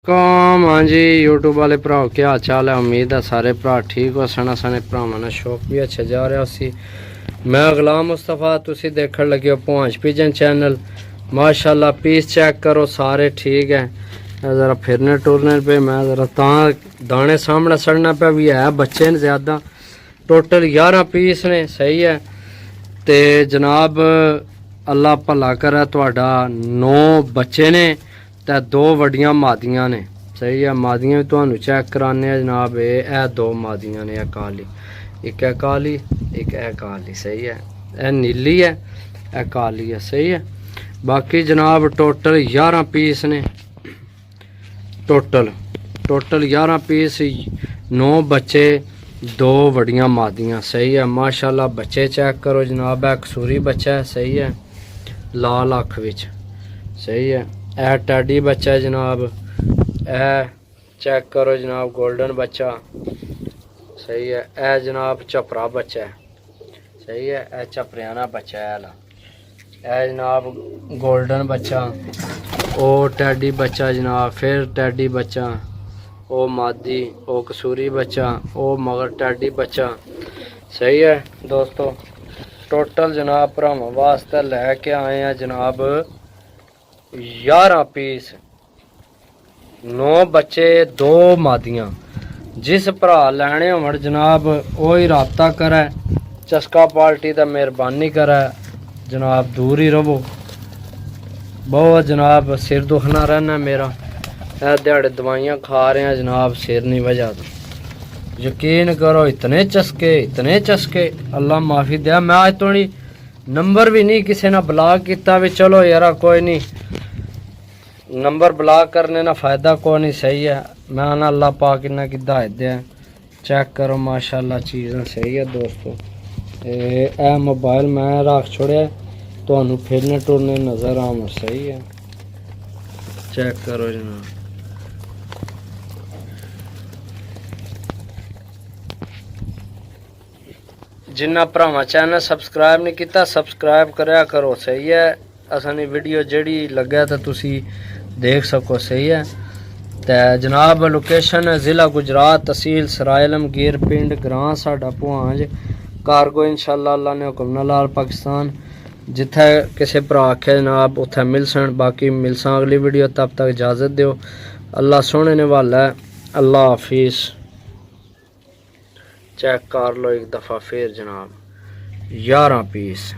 कम हाँ जी यूट्यूब वाले भराओ क्या हाल चाल है। उम्मीद है सारे भरा ठीक हो। सना सने भरावां ने शौक भी अच्छा जा रहा उसी। मैं गुलाम मुस्तफा तुसी देखने लगे हो पहुँच पिजन चैनल। माशाल्लाह पीस चेक करो सारे ठीक है। ज़रा फिरने टुरने पे मैं ज़रा दाने सामने सड़ना पे भी है। बच्चे ने ज़्यादा टोटल 11 पीस ने सही है। तो जनाब अल्लाह भला करे तुहाडा 9 बच्चे ने ते 2 वड्डियां मादियां ने सही है। मादियां भी तुहानू चेक कराने जनाब। ये 2 मादियां ने काली एक है काली एक है काली सही है। यह नीली है यह काली है सही है। बाकी जनाब टोटल 11 पीस ने टोटल 11 पीस 9 बच्चे 2 वड्डियां मादियां सही है। माशाल्लाह बच्चे चेक करो जनाब। है कसूरी बच्चा है सही है लाल अख विच सही है। यह टैडी बच्चा है जनाब। यह चेक करो जनाब गोल्डन बच्चा सही है। यह जनाब चपरा बच्चा है सही है। यह चपरियाना बच्चा है। यह जनाब गोल्डन बच्चा ओ टैडी बच्चा जनाब। फिर टैडी बच्चा ओ मादी ओ कसूरी बच्चा ओ मगर टैडी बच्चा सही है। दोस्तों टोटल जनाब भरावां वास्ते लैके आए हैं जनाब 11 पीस 9 बच्चे 2 मादियां। जिस भरा लैने होवन जनाब वही रबता करे। चस्का पार्टी दा मेहरबानी करे जनाब। दूर ही रवो बहुत जनाब सिर दुखना रहना मेरा। दिहाड़े दवाइयां खा रहे हैं जनाब सिर नहीं वजह तो यकीन करो इतने चस्के अल्लाह माफ़ी दे। मैं आज तो नंबर भी नहीं किसी ने ब्लॉक किया भी चलो यार कोई नहीं नंबर ब्लॉक करने ना फ़ायदा कोई नहीं सही है। मैं ना अल्लाह पाक इन्ना की हिदायत दे। चेक करो माशाल्लाह चीज़ें सही है दोस्तों। ए मोबाइल मैं रख छोड़िया तो फिरने टुरने नज़र आव सही है। चेक करो जनाब। जिन्ना भरावां चैनल सबसक्राइब नहीं किया सबसक्राइब कराया करो सही है। असानी वीडियो जड़ी लगे तो तुसी देख सको सही है। तो जनाब लोकेशन ज़िला गुजरात तहसील सराय आलमगीर पिंड ग्रां साडा भुआंज कारगो इंशाअल्लाह अल्लाह ने हुक्म नाल पाकिस्तान। जिथे किसी भरा आखे जनाब उत्थे मिलसन। बाकी मिलसा अगली वीडियो तब तक इजाज़त दो। अल्लाह सोने ने वाला है। अल्लाह हाफिज़। चेक कर लो एक दफ़ा फिर जनाब 11 पीस।